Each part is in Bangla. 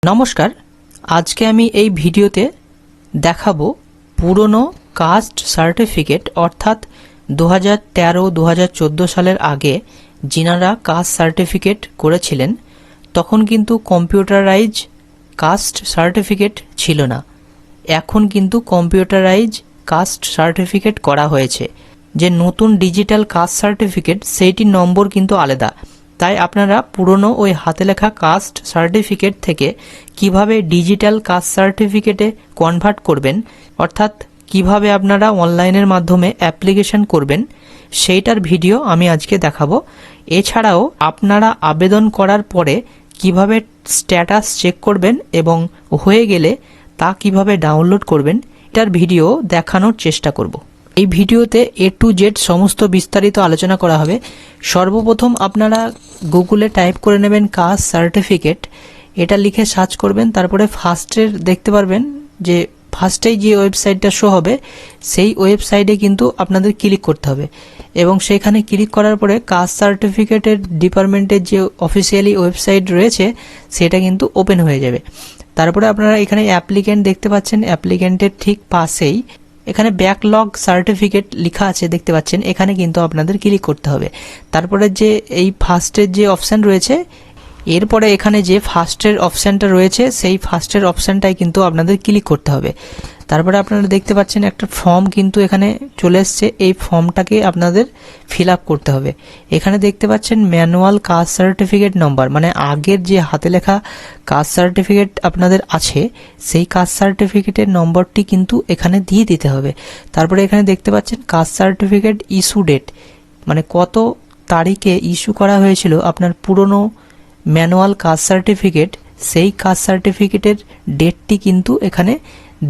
নমস্কার, আজকে আমি এই ভিডিওতে দেখাবো পুরনো কাস্ট সার্টিফিকেট অর্থাৎ 2013-2014 সালের আগে যিনারা কাস্ট সার্টিফিকেট করেছিলেন তখন কিন্তু কম্পিউটারাইজ কাস্ট সার্টিফিকেট ছিল না। এখন কিন্তু কম্পিউটারাইজ কাস্ট সার্টিফিকেট করা হয়েছে। যে নতুন ডিজিটাল কাস্ট সার্টিফিকেট সেইটির নম্বর কিন্তু আলাদা। তাই আপনারা পুরনো ওই হাতে লেখা কাস্ট সার্টিফিকেট থেকে কিভাবে ডিজিটাল কাস্ট সার্টিফিকেটে কনভার্ট করবেন, অর্থাৎ কিভাবে আপনারা অনলাইনের মাধ্যমে অ্যাপ্লিকেশন করবেন, সেইটার ভিডিও আমি আজকে দেখাবো। এছাড়াও আপনারা আবেদন করার পরে কিভাবে স্ট্যাটাস চেক করবেন এবং হয়ে গেলে তা কিভাবে ডাউনলোড করবেন এটার ভিডিও দেখানোর চেষ্টা করব। এই ভিডিওতে A to Z সমস্ত বিস্তারিত আলোচনা করা হবে। সর্বপ্রথম আপনারা গুগলে টাইপ করে নেবেন কাস্ট সার্টিফিকেট, এটা লিখে সার্চ করবেন। তারপরে ফার্স্টের দেখতে পারবেন যে ফার্স্টেই যে ওয়েবসাইটটা শো হবে সেই ওয়েবসাইটে কিন্তু আপনাদের ক্লিক করতে হবে এবং সেখানে ক্লিক করার পরে কাস্ট সার্টিফিকেটের ডিপার্টমেন্টের যে অফিসিয়ালি ওয়েবসাইট রয়েছে সেটা কিন্তু ওপেন হয়ে যাবে। তারপরে আপনারা এখানে অ্যাপ্লিকেন্ট দেখতে পাচ্ছেন, অ্যাপ্লিকেন্টের ঠিক পাশেই এখানে ব্যাকলগ সার্টিফিকেট লেখা আছে দেখতে পাচ্ছেন, এখানে কিন্তু আপনাদের ক্লিক করতে হবে। তারপরে যে এই ফার্স্টের যে অপশান রয়েছে এরপরে এখানে যে ফার্স্টের অপশানটা রয়েছে সেই ফার্স্টের অপশানটাই কিন্তু আপনাদের ক্লিক করতে হবে। তারপরে আপনারা দেখতে পাচ্ছেন একটা ফর্ম কিন্তু এখানে চলে এসছে, এই ফর্মটাকে আপনাদের ফিল আপ করতে হবে। এখানে দেখতে পাচ্ছেন ম্যানুয়াল কাস্ট সার্টিফিকেট নম্বর, মানে আগের যে হাতে লেখা কাস্ট সার্টিফিকেট আপনাদের আছে সেই কাস্ট সার্টিফিকেটের নম্বরটি কিন্তু এখানে দিয়ে দিতে হবে। তারপরে এখানে দেখতে পাচ্ছেন কাস্ট সার্টিফিকেট ইস্যু ডেট, মানে কত তারিখে ইস্যু করা হয়েছিল আপনার পুরনো ম্যানুয়াল কাস্ট সার্টিফিকেট, সেই কাস্ট সার্টিফিকেটের ডেটটি কিন্তু এখানে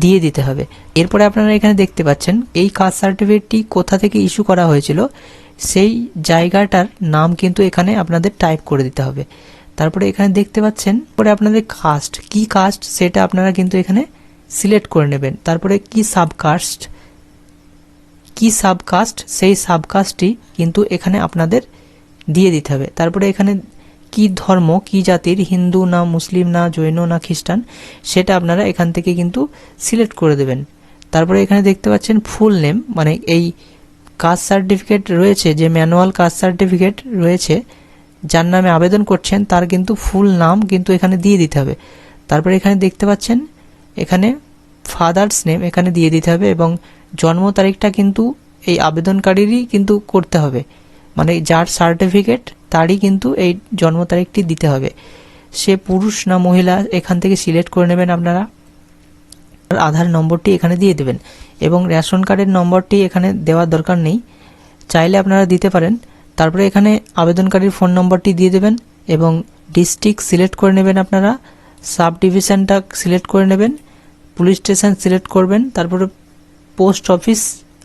দিয়ে দিতে হবে। এরপরে আপনারা এখানে দেখতে পাচ্ছেন এই কাস্ট সার্টিফিকেটটি কোথা থেকে ইস্যু করা হয়েছিল সেই জায়গাটার নাম কিন্তু এখানে আপনাদের টাইপ করে দিতে হবে। তারপরে এখানে দেখতে পাচ্ছেন পরে আপনাদের কাস্ট কি কাস্ট সেটা আপনারা কিন্তু এখানে সিলেক্ট করে নেবেন। তারপরে কি সাবকাস্ট সেই সাবকাস্টটি কিন্তু এখানে আপনাদের দিয়ে দিতে হবে। তারপরে এখানে কি ধর্ম, কি জাতির, হিন্দু না মুসলিম না জৈন না খ্রিস্টান, সেটা আপনারা এখান থেকে কিন্তু সিলেক্ট করে দেবেন। তারপরে এখানে দেখতে পাচ্ছেন ফুল নেম, মানে এই কাস্ট সার্টিফিকেট রয়েছে যে ম্যানুয়াল কাস্ট সার্টিফিকেট রয়েছে যার নামে আবেদন করছেন তার কিন্তু ফুল নাম কিন্তু এখানে দিয়ে দিতে হবে। তারপরে এখানে দেখতে পাচ্ছেন এখানে ফাদার্স নেম এখানে দিয়ে দিতে হবে এবং জন্ম তারিখটা কিন্তু এই আবেদনকারীরই কিন্তু করতে হবে, মানে যার সার্টিফিকেট তারই কিন্তু এই জন্ম তারিখটি দিতে হবে। সে পুরুষ না মহিলা এখান থেকে সিলেক্ট করে নেবেন আপনারা। আধার নম্বরটি এখানে দিয়ে দেবেন এবং রেশন কার্ডের নম্বরটি এখানে দেওয়ার দরকার নেই, চাইলে আপনারা দিতে পারেন। তারপরে এখানে আবেদনকারীর ফোন নম্বরটি দিয়ে দেবেন এবং ডিস্ট্রিক্ট সিলেক্ট করে নেবেন আপনারা, সাব ডিভিশনটা সিলেক্ট করে নেবেন, পুলিশ স্টেশন সিলেক্ট করবেন, তারপরে পোস্ট অফিস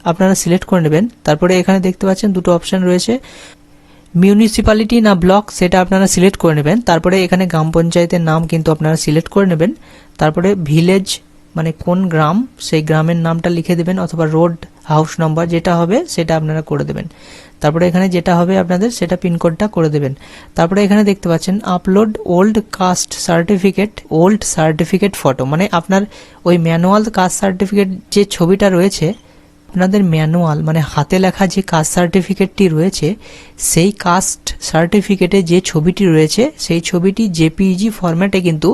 আপনারা সিলেক্ট করে নেবেন। তারপরে এখানে দেখতে পাচ্ছেন দুটো অপশান রয়েছে, মিউনিসিপ্যালিটি না ব্লক সেটা আপনারা সিলেক্ট করে নেবেন। তারপরে এখানে গ্রাম পঞ্চায়েতের নাম কিন্তু আপনারা সিলেক্ট করে নেবেন। তারপরে ভিলেজ মানে কোন গ্রাম সেই গ্রামের নামটা লিখে দেবেন, অথবা রোড হাউস নম্বর যেটা হবে সেটা আপনারা করে দেবেন। তারপরে এখানে যেটা হবে আপনাদের সেটা পিনকোডটা করে দেবেন। তারপরে এখানে দেখতে পাচ্ছেন upload old caste certificate photo, মানে আপনার ওই ম্যানুয়াল কাস্ট সার্টিফিকেট যে ছবিটা রয়েছে আপনাদের ম্যানুয়াল মানে হাতে লেখা যে কাস্ট সার্টিফিকেটটি রয়েছে সেই কাস্ট সার্টিফিকেটে যে ছবিটি রয়েছে সেই ছবিটি জেপিইজি ফরম্যাটে কিন্তু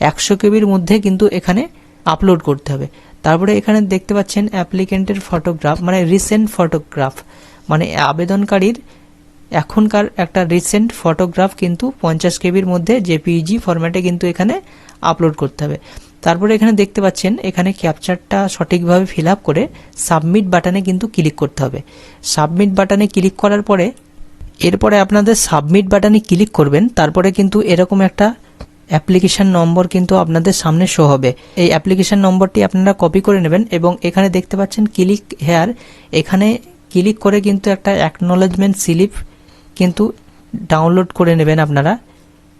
100 কেবির মধ্যে কিন্তু এখানে আপলোড করতে হবে। তারপরে এখানে দেখতে পাচ্ছেন অ্যাপ্লিকেন্টের ফটোগ্রাফ, মানে রিসেন্ট ফটোগ্রাফ, মানে আবেদনকারীর এখনকার একটা রিসেন্ট ফটোগ্রাফ কিন্তু 50 কেবির মধ্যে জেপিইজি ফরম্যাটে কিন্তু এখানে আপলোড করতে হবে। তারপরে এখানে দেখতে পাচ্ছেন এখানে ক্যাপচারটা সঠিকভাবে ফিল আপ করে সাবমিট বাটনে কিন্তু ক্লিক করতে হবে। সাবমিট বাটনে ক্লিক করার পরে এরপরে আপনাদের সাবমিট বাটনে ক্লিক করবেন, তারপরে কিন্তু এরকম একটা অ্যাপ্লিকেশন নম্বর কিন্তু আপনাদের সামনে শো হবে। এই অ্যাপ্লিকেশন নম্বরটি আপনারা কপি করে নেবেন এবং এখানে দেখতে পাচ্ছেন ক্লিক হেয়ার, এখানে ক্লিক করে কিন্তু একটা অ্যাকনোলেজমেন্ট স্লিপ কিন্তু ডাউনলোড করে নেবেন আপনারা।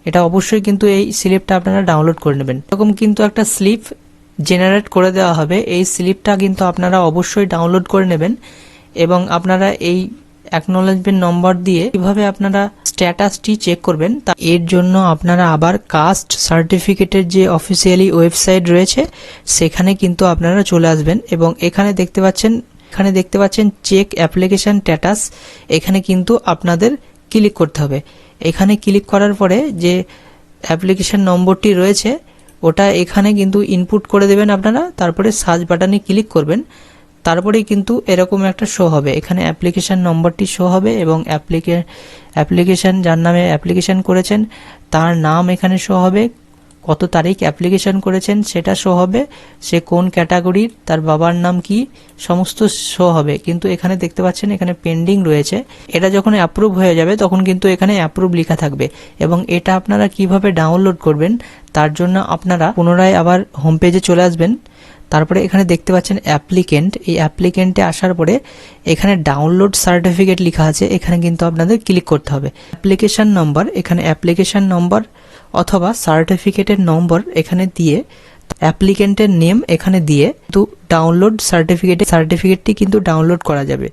এটা অবশ্যই কিন্তু এই স্লিপটা আপনারা ডাউনলোড করে নেবেন। এরকম কিন্তু একটা স্লিপ জেনারেট করে দেওয়া হবে, এই স্লিপটা কিন্তু আপনারা অবশ্যই ডাউনলোড করে নেবেন এবং আপনারা এই অ্যাকনোলেজমেন্ট নম্বর দিয়ে কিভাবে আপনারা স্ট্যাটাসটি চেক করবেন, তা এর জন্য আপনারা আবার কাস্ট সার্টিফিকেটের যে অফিসিয়ালি ওয়েবসাইট রয়েছে সেখানে কিন্তু আপনারা চলে আসবেন এবং এখানে দেখতে পাচ্ছেন চেক অ্যাপ্লিকেশন স্ট্যাটাস। এখানে কিন্তু আপনাদের ক্লিক করতে হবে। এখানে ক্লিক করার পরে যে অ্যাপ্লিকেশন নম্বরটি রয়েছে ওটা এখানে কিন্তু ইনপুট করে দেবেন আপনারা, তারপরে সার্চ বাটনে ক্লিক করবেন, তারপরেই কিন্তু এরকম একটা শো হবে। এখানে অ্যাপ্লিকেশন নম্বরটি শো হবে এবং অ্যাপ্লিকেশন যার নামে অ্যাপ্লিকেশন করেছেন তার নাম এখানে শো হবে, কত তারিখ অ্যাপ্লিকেশন করেছেন সেটা শো হবে, সে কোন ক্যাটাগরির, তার বাবার নাম কি, সমস্ত শো হবে। কিন্তু এখানে দেখতে পাচ্ছেন এখানে পেন্ডিং রয়েছে। এটা যখন অ্যাপ্রুভ হয়ে যাবে তখন কিন্তু এখানে অ্যাপ্রুভ লেখা থাকবে এবং এটা আপনারা কিভাবে ডাউনলোড করবেন তার জন্য আপনারা পুনরায় আবার হোম পেজে চলে আসবেন। তারপরে এখানে দেখতে পাচ্ছেন অ্যাপ্লিকেন্ট, এই অ্যাপ্লিকেন্টে আসার পরে এখানে ডাউনলোড সার্টিফিকেট লেখা আছে, এখানে কিন্তু আপনাদের ক্লিক করতে হবে। অ্যাপ্লিকেশন নম্বর, এখানে অ্যাপ্লিকেশন নম্বর অথবা সার্টিফিকেটের নম্বর এখানে দিয়ে অ্যাপ্লিকেন্টের নেম এখানে দিয়ে তো ডাউনলোড সার্টিফিকেটটি কিন্তু ডাউনলোড করা যাবে।